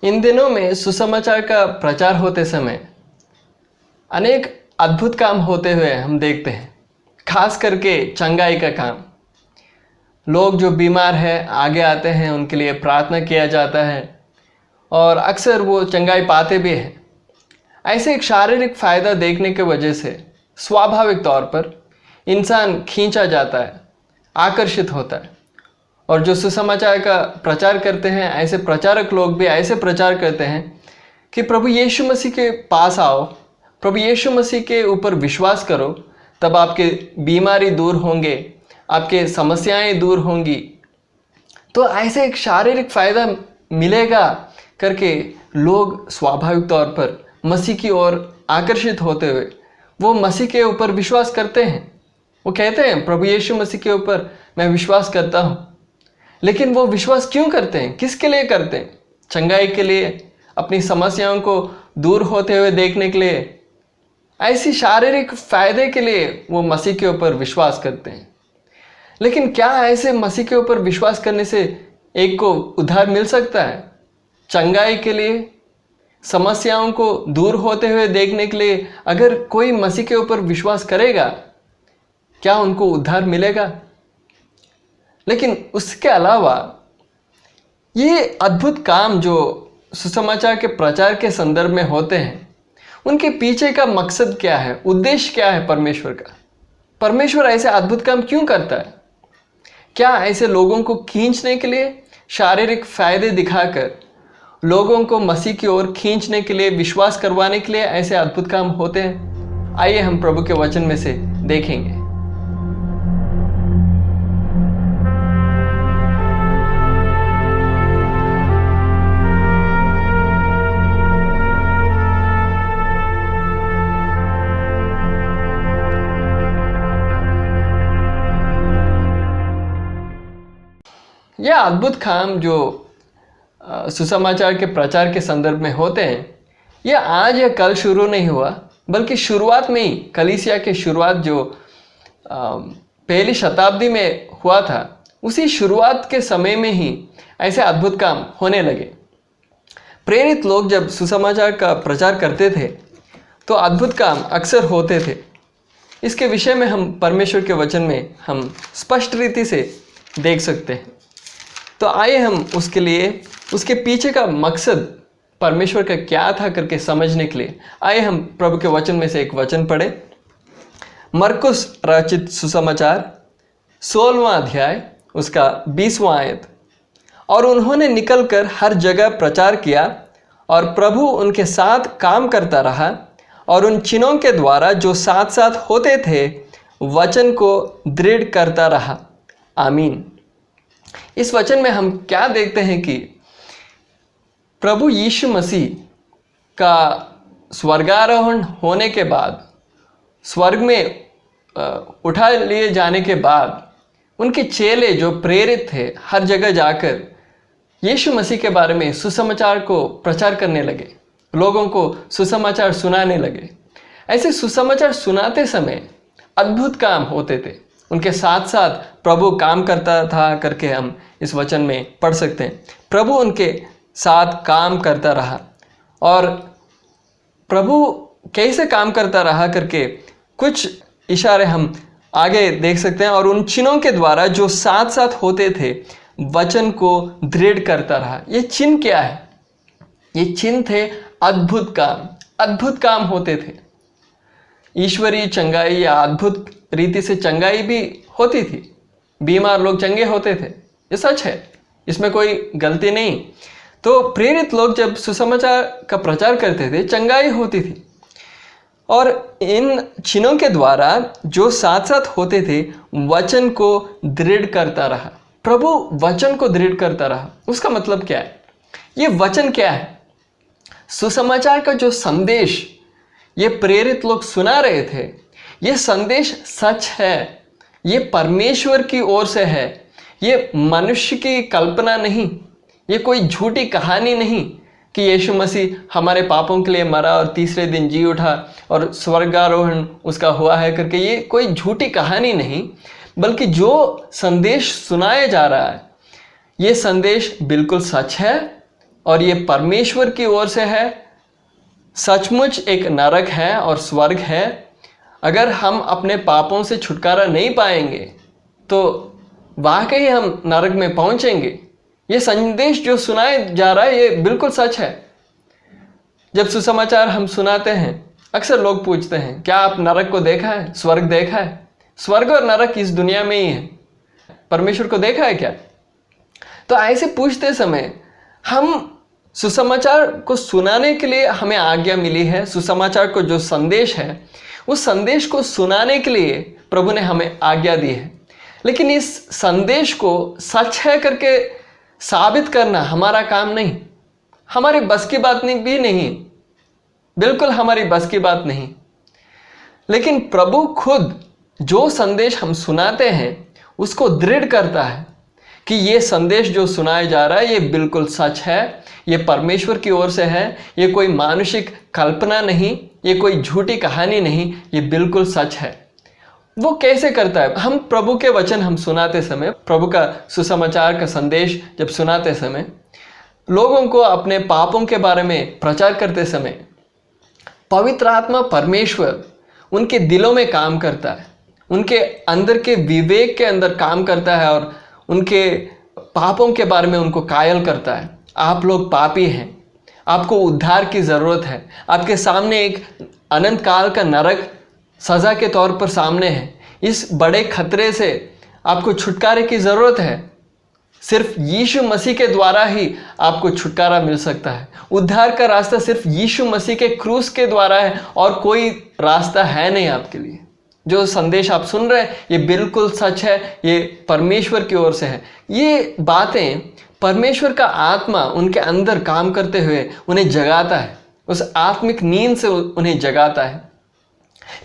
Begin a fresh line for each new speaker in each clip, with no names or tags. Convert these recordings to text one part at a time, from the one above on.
इन दिनों में सुसमाचार का प्रचार होते समय अनेक अद्भुत काम होते हुए हम देखते हैं। खास करके चंगाई का काम। लोग जो बीमार हैं आगे आते हैं, उनके लिए प्रार्थना किया जाता है और अक्सर वो चंगाई पाते भी हैं। ऐसे एक शारीरिक फ़ायदा देखने की वजह से स्वाभाविक तौर पर इंसान खींचा जाता है, आकर्षित होता है। और जो सुसमाचार का प्रचार करते हैं, ऐसे प्रचारक लोग भी ऐसे प्रचार करते हैं कि प्रभु यीशु मसीह के पास आओ, प्रभु यीशु मसीह के ऊपर विश्वास करो, तब आपके बीमारी दूर होंगे, आपके समस्याएं दूर होंगी। तो ऐसे एक शारीरिक फ़ायदा मिलेगा करके लोग स्वाभाविक तौर पर मसीह की ओर आकर्षित होते हुए वो मसीह के ऊपर विश्वास करते हैं। वो कहते हैं प्रभु यीशु मसीह के ऊपर मैं विश्वास करता हूँ। लेकिन वो विश्वास क्यों करते हैं? किसके लिए करते हैं? चंगाई के लिए, अपनी समस्याओं को दूर होते हुए देखने के लिए, ऐसी शारीरिक फायदे के लिए वो मसीह के ऊपर विश्वास करते हैं। लेकिन क्या ऐसे मसीह के ऊपर विश्वास करने से एक को उद्धार मिल सकता है? चंगाई के लिए, समस्याओं को दूर होते हुए देखने के लिए अगर कोई मसीह के ऊपर विश्वास करेगा, क्या उनको उद्धार मिलेगा? लेकिन उसके अलावा ये अद्भुत काम जो सुसमाचार के प्रचार के संदर्भ में होते हैं, उनके पीछे का मकसद क्या है, उद्देश्य क्या है परमेश्वर का? परमेश्वर ऐसे अद्भुत काम क्यों करता है? क्या ऐसे लोगों को खींचने के लिए, शारीरिक फायदे दिखाकर लोगों को मसीह की ओर खींचने के लिए, विश्वास करवाने के लिए ऐसे अद्भुत काम होते हैं? आइए हम प्रभु के वचन में से देखेंगे। यह अद्भुत काम जो सुसमाचार के प्रचार के संदर्भ में होते हैं, यह आज या कल शुरू नहीं हुआ, बल्कि शुरुआत में ही, कलीसिया के शुरुआत जो पहली शताब्दी में हुआ था, उसी शुरुआत के समय में ही ऐसे अद्भुत काम होने लगे। प्रेरित लोग जब सुसमाचार का प्रचार करते थे तो अद्भुत काम अक्सर होते थे। इसके विषय में हम परमेश्वर के वचन में हम स्पष्ट रीति से देख सकते हैं। तो आइए हम उसके लिए, उसके पीछे का मकसद परमेश्वर का क्या था करके समझने के लिए आइए हम प्रभु के वचन में से एक वचन पढ़ें। मरकुस रचित सुसमाचार 16वां अध्याय उसका 20वां आयत। और उन्होंने निकलकर हर जगह प्रचार किया और प्रभु उनके साथ काम करता रहा और उन चिन्हों के द्वारा जो साथ साथ होते थे वचन को दृढ़ करता रहा। आमीन। इस वचन में हम क्या देखते हैं कि प्रभु यीशु मसीह का स्वर्गारोहण होने के बाद, स्वर्ग में उठा लिए जाने के बाद, उनके चेले जो प्रेरित थे हर जगह जाकर यीशु मसीह के बारे में सुसमाचार को प्रचार करने लगे, लोगों को सुसमाचार सुनाने लगे। ऐसे सुसमाचार सुनाते समय अद्भुत काम होते थे, उनके साथ साथ प्रभु काम करता था करके हम इस वचन में पढ़ सकते हैं। प्रभु उनके साथ काम करता रहा और प्रभु कैसे काम करता रहा करके कुछ इशारे हम आगे देख सकते हैं। और उन चिन्हों के द्वारा जो साथ साथ होते थे वचन को दृढ़ करता रहा। ये चिन्ह क्या है? ये चिन्ह थे अद्भुत काम। अद्भुत काम होते थे। ईश्वरीय चंगाई या अद्भुत रीति से चंगाई भी होती थी, बीमार लोग चंगे होते थे, ये सच है, इसमें कोई गलती नहीं। तो प्रेरित लोग जब सुसमाचार का प्रचार करते थे, चंगाई होती थी। और इन चिन्हों के द्वारा जो साथ साथ होते थे वचन को दृढ़ करता रहा। प्रभु वचन को दृढ़ करता रहा। उसका मतलब क्या है? ये वचन क्या है? सुसमाचार का जो संदेश ये प्रेरित लोग सुना रहे थे, ये संदेश सच है, ये परमेश्वर की ओर से है, ये मनुष्य की कल्पना नहीं, ये कोई झूठी कहानी नहीं कि यीशु मसीह हमारे पापों के लिए मरा और तीसरे दिन जी उठा और स्वर्गारोहण उसका हुआ है करके। ये कोई झूठी कहानी नहीं, बल्कि जो संदेश सुनाया जा रहा है ये संदेश बिल्कुल सच है और ये परमेश्वर की ओर से है। सचमुच एक नरक है और स्वर्ग है। अगर हम अपने पापों से छुटकारा नहीं पाएंगे तो वाकई हम नरक में पहुंचेंगे। ये संदेश जो सुनाया जा रहा है ये बिल्कुल सच है। जब सुसमाचार हम सुनाते हैं, अक्सर लोग पूछते हैं, क्या आप नरक को देखा है, स्वर्ग देखा है? स्वर्ग और नरक इस दुनिया में ही है, परमेश्वर को देखा है क्या? तो ऐसे पूछते समय हम सुसमाचार को सुनाने के लिए हमें आज्ञा मिली है। सुसमाचार को जो संदेश है उस संदेश को सुनाने के लिए प्रभु ने हमें आज्ञा दी है। लेकिन इस संदेश को सच है करके साबित करना हमारा काम नहीं, हमारी बस की बात नहीं भी नहीं, बिल्कुल हमारी बस की बात नहीं। लेकिन प्रभु खुद जो संदेश हम सुनाते हैं उसको दृढ़ करता है कि ये संदेश जो सुनाया जा रहा है ये बिल्कुल सच है, ये परमेश्वर की ओर से है, ये कोई मानुषिक कल्पना नहीं, ये कोई झूठी कहानी नहीं, ये बिल्कुल सच है। वो कैसे करता है? हम प्रभु के वचन हम सुनाते समय, प्रभु का सुसमाचार का संदेश जब सुनाते समय, लोगों को अपने पापों के बारे में प्रचार करते समय पवित्र आत्मा परमेश्वर उनके दिलों में काम करता है, उनके अंदर के विवेक के अंदर काम करता है और उनके पापों के बारे में उनको कायल करता है। आप लोग पापी हैं, आपको उद्धार की ज़रूरत है, आपके सामने एक अनंत काल का नरक सज़ा के तौर पर सामने है। इस बड़े खतरे से आपको छुटकारे की ज़रूरत है। सिर्फ यीशु मसीह के द्वारा ही आपको छुटकारा मिल सकता है। उद्धार का रास्ता सिर्फ यीशु मसीह के क्रूस के द्वारा है और कोई रास्ता है नहीं आपके लिए। जो संदेश आप सुन रहे हैं ये बिल्कुल सच है, ये परमेश्वर की ओर से है। ये बातें परमेश्वर का आत्मा उनके अंदर काम करते हुए उन्हें जगाता है, उस आत्मिक नींद से उन्हें जगाता है।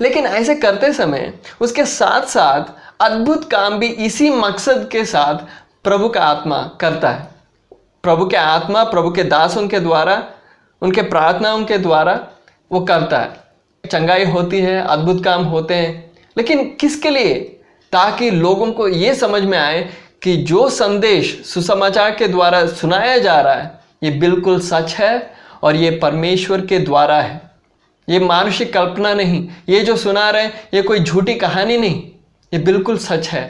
लेकिन ऐसे करते समय उसके साथ साथ अद्भुत काम भी इसी मकसद के साथ प्रभु का आत्मा करता है। प्रभु के आत्मा प्रभु के दासों के द्वारा, उनके प्रार्थनाओं के द्वारा वो करता है। चंगाई होती है, अद्भुत काम होते हैं, लेकिन किसके लिए? ताकि लोगों को ये समझ में आए कि जो संदेश सुसमाचार के द्वारा सुनाया जा रहा है ये बिल्कुल सच है और ये परमेश्वर के द्वारा है, ये मानुषिक कल्पना नहीं। ये जो सुना रहे हैं ये कोई झूठी कहानी नहीं, ये बिल्कुल सच है।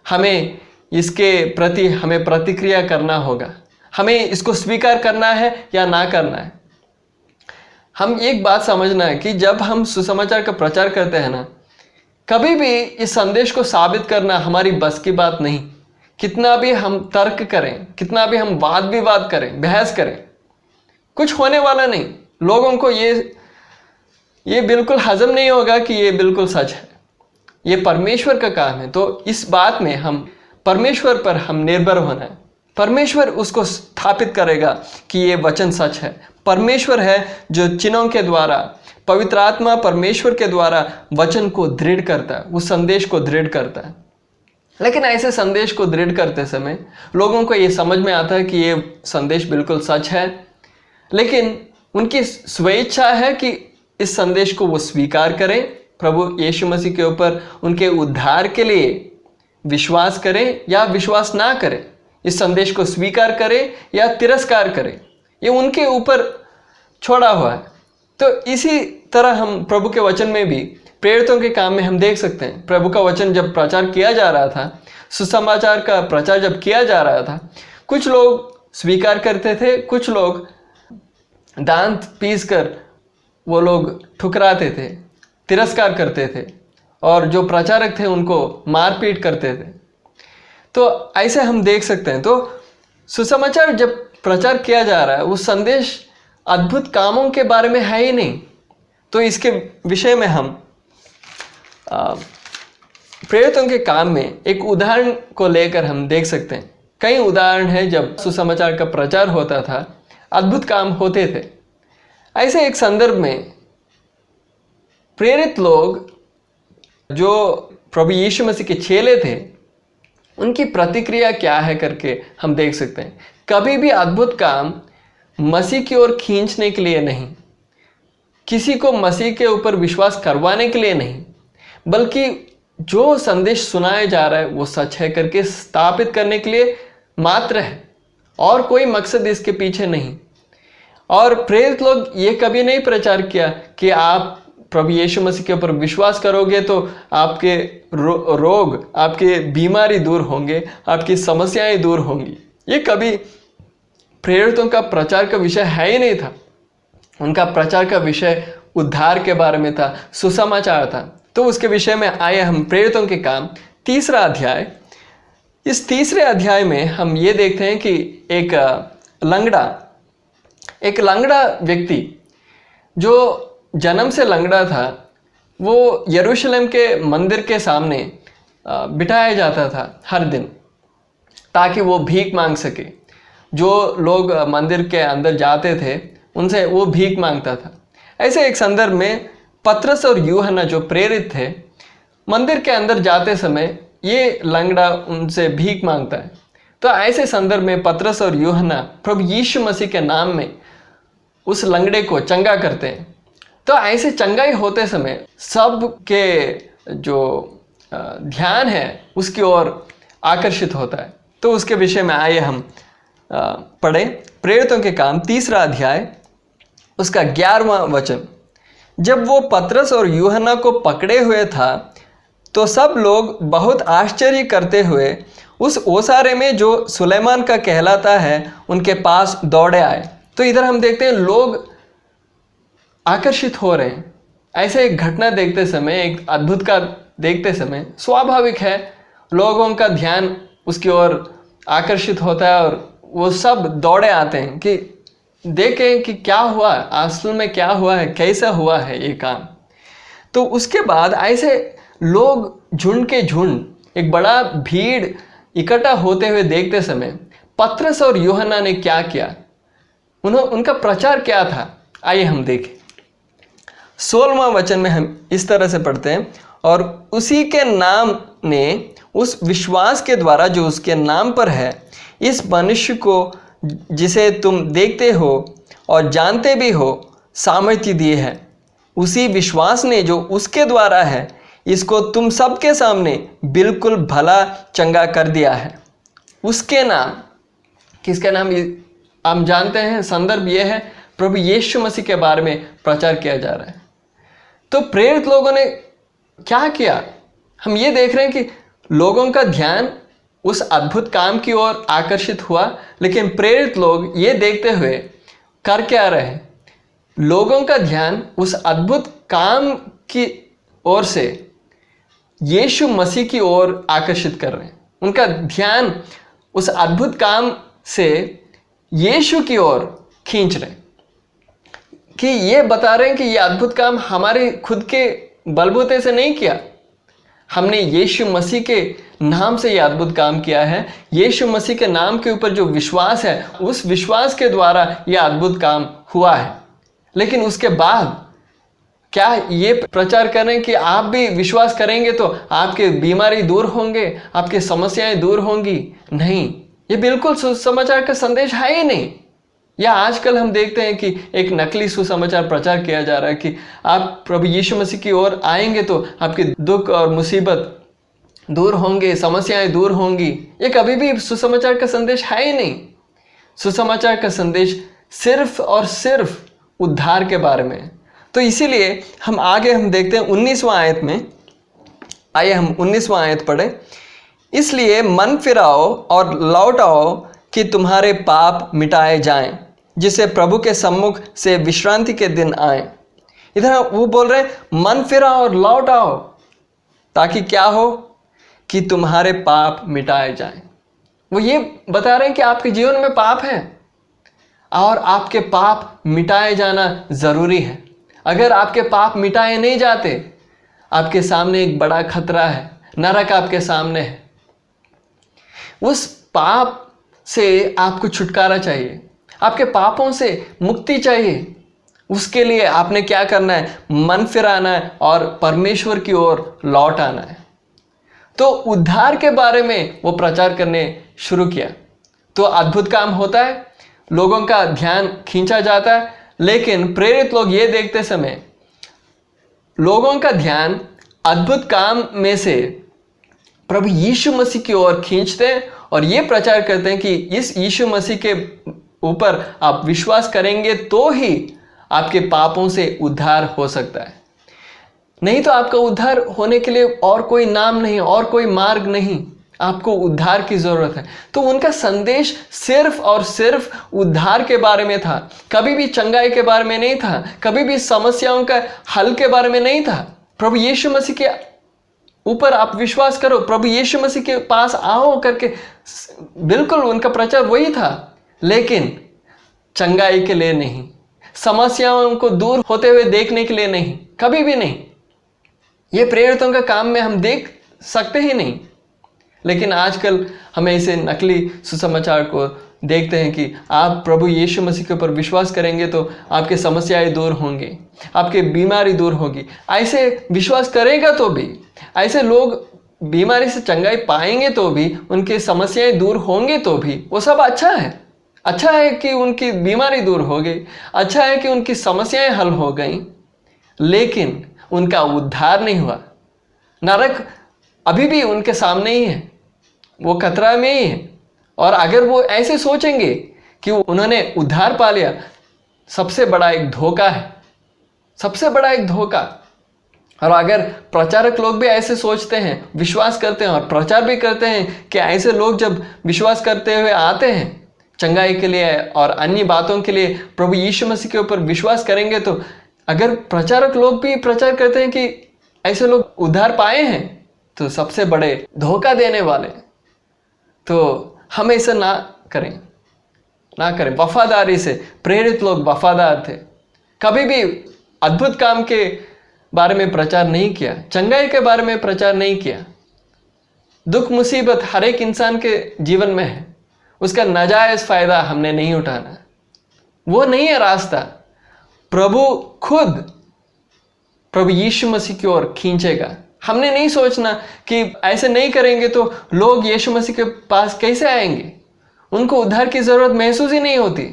हमें इसके प्रति हमें प्रतिक्रिया करना होगा, हमें इसको स्वीकार करना है या ना करना है। हम एक बात समझना है कि जब हम सुसमाचार का प्रचार करते हैं ना, कभी भी इस संदेश को साबित करना हमारी बस की बात नहीं। कितना भी हम तर्क करें, कितना भी हम वाद विवाद करें, बहस करें, कुछ होने वाला नहीं। लोगों को ये बिल्कुल हजम नहीं होगा कि ये बिल्कुल सच है। ये परमेश्वर का काम है। तो इस बात में हम परमेश्वर पर हम निर्भर होना है। परमेश्वर उसको स्थापित करेगा कि ये वचन सच है। परमेश्वर है जो चिन्हों के द्वारा, पवित्र आत्मा परमेश्वर के द्वारा वचन को दृढ़ करता है, उस संदेश को दृढ़ करता है। लेकिन ऐसे संदेश को दृढ़ करते समय लोगों को ये समझ में आता है कि ये संदेश बिल्कुल सच है, लेकिन उनकी स्वेच्छा है कि इस संदेश को वो स्वीकार करें, प्रभु यीशु मसीह के ऊपर उनके उद्धार के लिए विश्वास करें या विश्वास ना करें, इस संदेश को स्वीकार करें या तिरस्कार करें, ये उनके ऊपर छोड़ा हुआ है। तो इसी तरह हम प्रभु के वचन में भी, प्रेरितों के काम में हम देख सकते हैं। प्रभु का वचन जब प्रचार किया जा रहा था, सुसमाचार का प्रचार जब किया जा रहा था, कुछ लोग स्वीकार करते थे, कुछ लोग दांत पीस कर वो लोग ठुकराते थे, तिरस्कार करते थे और जो प्रचारक थे उनको मारपीट करते थे। तो ऐसे हम देख सकते हैं। तो सुसमाचार जब प्रचार किया जा रहा है, वो संदेश अद्भुत कामों के बारे में है ही नहीं। तो इसके विषय में हम प्रेरितों के काम में एक उदाहरण को लेकर हम देख सकते हैं। कई उदाहरण हैं जब सुसमाचार का प्रचार होता था, अद्भुत काम होते थे। ऐसे एक संदर्भ में प्रेरित लोग जो प्रभु यीशु मसीह के चेले थे, उनकी प्रतिक्रिया क्या है करके हम देख सकते हैं। कभी भी अद्भुत काम मसीह की ओर खींचने के लिए नहीं, किसी को मसीह के ऊपर विश्वास करवाने के लिए नहीं, बल्कि जो संदेश सुनाया जा रहा है वो सच है करके स्थापित करने के लिए मात्र है। और कोई मकसद इसके पीछे नहीं। और प्रेरित लोग ये कभी नहीं प्रचार किया कि आप प्रभु यीशु मसीह के ऊपर विश्वास करोगे तो आपके रोग, आपके बीमारी दूर होंगे, आपकी समस्याएं दूर होंगी। ये कभी प्रेरितों का प्रचार का विषय है ही नहीं था। उनका प्रचार का विषय उद्धार के बारे में था, सुसमाचार था। तो उसके विषय में आए हम प्रेरितों के काम 3 अध्याय। इस 3 अध्याय में हम ये देखते हैं कि एक लंगड़ा व्यक्ति जो जन्म से लंगड़ा था, वो यरूशलेम के मंदिर के सामने बिठाया जाता था हर दिन, ताकि वो भीख मांग सके। जो लोग मंदिर के अंदर जाते थे उनसे वो भीख मांगता था। ऐसे एक संदर्भ में पतरस और यूहन्ना जो प्रेरित थे, मंदिर के अंदर जाते समय ये लंगड़ा उनसे भीख मांगता है। तो ऐसे संदर्भ में पतरस और यूहन्ना प्रभु यीशु मसीह के नाम में उस लंगड़े को चंगा करते हैं। तो ऐसे चंगाई होते समय सब के जो ध्यान है उसकी ओर आकर्षित होता है। तो उसके विषय में आइए हम पढ़ें प्रेरितों के काम 3 अध्याय उसका 11वां वचन। जब वो पतरस और यूहन्ना को पकड़े हुए था तो सब लोग बहुत आश्चर्य करते हुए उस ओसारे में जो सुलेमान का कहलाता है उनके पास दौड़े आए। तो इधर हम देखते हैं लोग आकर्षित हो रहे हैं। ऐसे एक घटना देखते समय, एक अद्भुत का देखते समय स्वाभाविक है लोगों का ध्यान उसकी ओर आकर्षित होता है और वो सब दौड़े आते हैं कि देखें कि क्या हुआ, असल में क्या हुआ है, कैसा हुआ है ये काम। तो उसके बाद ऐसे लोग झुंड के झुंड, एक बड़ा भीड़ इकट्ठा होते हुए देखते समय पतरस और यूहन्ना ने क्या किया, उनका प्रचार क्या था, आइए हम देखें। 16वां वचन में हम इस तरह से पढ़ते हैं, और उसी के नाम ने उस विश्वास के द्वारा जो उसके नाम पर है इस मनुष्य को जिसे तुम देखते हो और जानते भी हो सामर्थ्य दिए है। उसी विश्वास ने जो उसके द्वारा है इसको तुम सबके सामने बिल्कुल भला चंगा कर दिया है। उसके नाम, किसके नाम हम जानते हैं, संदर्भ ये है प्रभु यीशु मसीह के बारे में प्रचार किया जा रहा है। तो प्रेरित लोगों ने क्या किया, हम ये देख रहे हैं कि लोगों का ध्यान उस अद्भुत काम की ओर आकर्षित हुआ, लेकिन प्रेरित लोग ये देखते हुए कर क्या रहे हैं, लोगों का ध्यान उस अद्भुत काम की ओर से यीशु मसीह की ओर आकर्षित कर रहे हैं। उनका ध्यान उस अद्भुत काम से यीशु की ओर खींच रहे हैं, कि ये बता रहे हैं कि ये अद्भुत काम हमारे खुद के बलबूते से नहीं किया, हमने यीशु मसीह के नाम से ये अद्भुत काम किया है। यीशु मसीह के नाम के ऊपर जो विश्वास है उस विश्वास के द्वारा ये अद्भुत काम हुआ है। लेकिन उसके बाद क्या ये प्रचार करें कि आप भी विश्वास करेंगे तो आपके बीमारी दूर होंगे, आपकी समस्याएं दूर होंगी? नहीं, ये बिल्कुल सुसमाचार का संदेश है ही नहीं। या आजकल हम देखते हैं कि एक नकली सुसमाचार प्रचार किया जा रहा है कि आप प्रभु यीशु मसीह की ओर आएंगे तो आपके दुख और मुसीबत दूर होंगे, समस्याएं दूर होंगी। ये कभी भी सुसमाचार का संदेश है ही नहीं। सुसमाचार का संदेश सिर्फ और सिर्फ उद्धार के बारे में है। तो इसीलिए हम आगे हम देखते हैं 19वां आयत में, आइए हम 19वां आयत पढ़ें। इसलिए मन फिराओ और लौट आओ कि तुम्हारे पाप मिटाए जाएं, जिससे प्रभु के सम्मुख से विश्रांति के दिन आए। इधर वो बोल रहे हैं मन फिराओ और लौट आओ, ताकि क्या हो कि तुम्हारे पाप मिटाए जाएं। वो ये बता रहे हैं कि आपके जीवन में पाप है और आपके पाप मिटाए जाना ज़रूरी है। अगर आपके पाप मिटाए नहीं जाते, आपके सामने एक बड़ा खतरा है, नरक आपके सामने है। उस पाप से आपको छुटकारा चाहिए, आपके पापों से मुक्ति चाहिए। उसके लिए आपने क्या करना है, मन फिराना है और परमेश्वर की ओर लौट आना है। तो उद्धार के बारे में वो प्रचार करने शुरू किया। तो अद्भुत काम होता है, लोगों का ध्यान खींचा जाता है, लेकिन प्रेरित लोग ये देखते समय लोगों का ध्यान अद्भुत काम में से प्रभु यीशु मसीह की ओर खींचते हैं और ये प्रचार करते हैं कि इस यीशु मसीह के ऊपर आप विश्वास करेंगे तो ही आपके पापों से उद्धार हो सकता है। नहीं तो आपका उद्धार होने के लिए और कोई नाम नहीं, और कोई मार्ग नहीं। आपको उद्धार की जरूरत है। तो उनका संदेश सिर्फ और सिर्फ उद्धार के बारे में था, कभी भी चंगाई के बारे में नहीं था, कभी भी समस्याओं का हल के बारे में नहीं था। प्रभु यीशु मसीह के ऊपर आप विश्वास करो, प्रभु यीशु मसीह के पास आओ करके बिल्कुल उनका प्रचार वही था, लेकिन चंगाई के लिए नहीं, समस्याओं को दूर होते हुए देखने के लिए नहीं, कभी भी नहीं। ये प्रेरितों का काम में हम देख सकते ही नहीं। लेकिन आजकल हमें इसे नकली सुसमाचार को देखते हैं कि आप प्रभु यीशु मसीह के ऊपर विश्वास करेंगे तो आपके समस्याएं दूर होंगे, आपकी बीमारी दूर होगी। ऐसे विश्वास करेगा तो भी, ऐसे लोग बीमारी से चंगाई पाएंगे तो भी, उनकी समस्याएं दूर होंगे तो भी, वो सब अच्छा है। अच्छा है कि उनकी बीमारी दूर हो गई, अच्छा है कि उनकी समस्याएं हल हो गई, लेकिन उनका उद्धार नहीं हुआ। नरक अभी भी उनके सामने ही है, वो खतरा में ही है। और अगर वो ऐसे सोचेंगे कि उन्होंने उद्धार पा लिया, सबसे बड़ा एक धोखा है, सबसे बड़ा एक धोखा। और अगर प्रचारक लोग भी ऐसे सोचते हैं, विश्वास करते हैं और प्रचार भी करते हैं कि ऐसे लोग जब विश्वास करते हुए आते हैं चंगाई के लिए और अन्य बातों के लिए प्रभु यीशु मसीह के ऊपर विश्वास करेंगे, तो अगर प्रचारक लोग भी प्रचार करते हैं कि ऐसे लोग उद्धार पाए हैं, तो सबसे बड़े धोखा देने वाले। तो हम ऐसा ना करें, ना करें। वफादारी से प्रेरित लोग वफादार थे, कभी भी अद्भुत काम के बारे में प्रचार नहीं किया, चंगाई के बारे में प्रचार नहीं किया। दुख मुसीबत हर एक इंसान के जीवन में है, उसका नाजायज फायदा हमने नहीं उठाना, वो नहीं है रास्ता। प्रभु खुद प्रभु यीशु मसीह की ओर खींचेगा। हमने नहीं सोचना कि ऐसे नहीं करेंगे तो लोग यीशु मसीह के पास कैसे आएंगे, उनको उद्धार की जरूरत महसूस ही नहीं होती।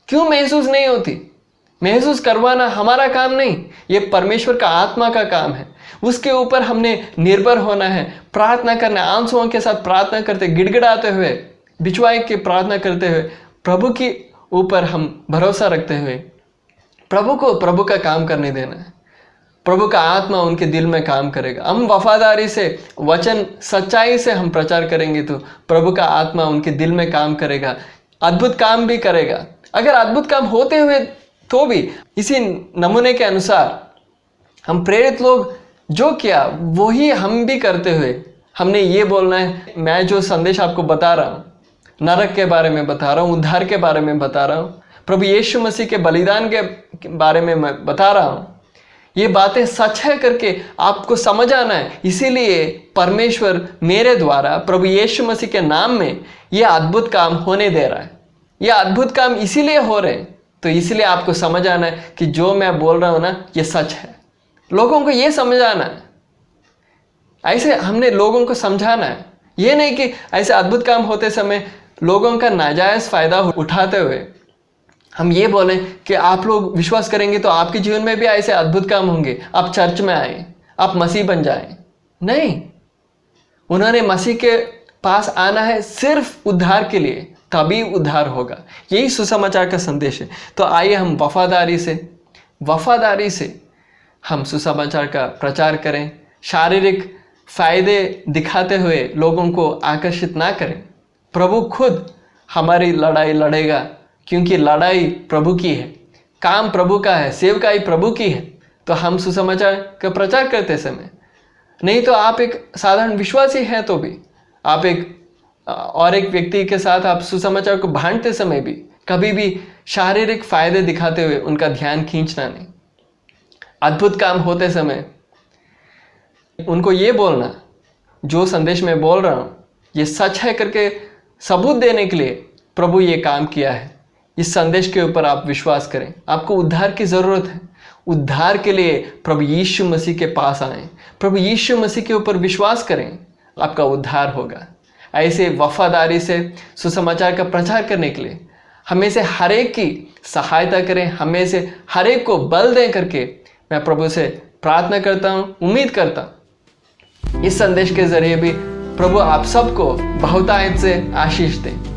क्यों महसूस नहीं होती? महसूस करवाना हमारा काम नहीं, ये परमेश्वर का आत्मा का काम है। उसके ऊपर हमने निर्भर होना है, प्रार्थना करना, आंसुओं के साथ प्रार्थना करते, गिड़गिड़ाते हुए, बिचवाई के प्रार्थना करते हुए, प्रभु के ऊपर हम भरोसा रखते हुए प्रभु को प्रभु का काम करने देना है। प्रभु का आत्मा उनके दिल में काम करेगा। हम वफादारी से, वचन सच्चाई से हम प्रचार करेंगे तो प्रभु का आत्मा उनके दिल में काम करेगा, अद्भुत काम भी करेगा। अगर अद्भुत काम होते हुए तो भी इसी नमूने के अनुसार हम प्रेरित लोग जो किया वही हम भी करते हुए हमने ये बोलना है, मैं जो संदेश आपको बता रहा हूँ, नरक के बारे में बता रहा हूँ, उद्धार के बारे में बता रहा हूँ, प्रभु यीशु मसीह के बलिदान के बारे में मैं बता रहा हूँ, ये बातें सच है करके आपको समझ आना है। इसीलिए परमेश्वर मेरे द्वारा प्रभु यीशु मसीह के नाम में ये अद्भुत काम होने दे रहा है। ये अद्भुत काम इसीलिए हो रहे हैं, तो इसलिए आपको समझ आना है कि जो मैं बोल रहा हूँ ना, ये सच है। लोगों को ये समझ आना है, ऐसे हमने लोगों को समझाना है। ये नहीं कि ऐसे अद्भुत काम होते समय लोगों का नाजायज फायदा उठाते हुए हम ये बोलें कि आप लोग विश्वास करेंगे तो आपके जीवन में भी ऐसे अद्भुत काम होंगे, आप चर्च में आए, आप मसीह बन जाएं। नहीं, उन्होंने मसीह के पास आना है सिर्फ उद्धार के लिए, तभी उद्धार होगा। यही सुसमाचार का संदेश है। तो आइए हम वफादारी से हम सुसमाचार का प्रचार करें, शारीरिक फायदे दिखाते हुए लोगों को आकर्षित ना करें। प्रभु खुद हमारी लड़ाई लड़ेगा, क्योंकि लड़ाई प्रभु की है, काम प्रभु का है, सेवकाई प्रभु की है। तो हम सुसमाचार का प्रचार करते समय, नहीं तो आप एक साधारण विश्वासी हैं तो भी, आप एक व्यक्ति के साथ आप सुसमाचार को बांटते समय भी कभी भी शारीरिक फायदे दिखाते हुए उनका ध्यान खींचना नहीं। अद्भुत काम होते समय उनको ये बोलना, जो संदेश में बोल रहा हूँ ये सच है करके सबूत देने के लिए प्रभु ये काम किया है। इस संदेश के ऊपर आप विश्वास करें। आपको उद्धार की ज़रूरत है, उद्धार के लिए प्रभु यीशु मसीह के पास आएं, प्रभु यीशु मसीह के ऊपर विश्वास करें, आपका उद्धार होगा। ऐसे वफादारी से सुसमाचार का प्रचार करने के लिए हमें से हर एक की सहायता करें, हमें से हर एक को बल दें करके मैं प्रभु से प्रार्थना करता हूँ। उम्मीद करता हूँ इस संदेश के ज़रिए भी प्रभु आप सबको बहुतायत से आशीष दें।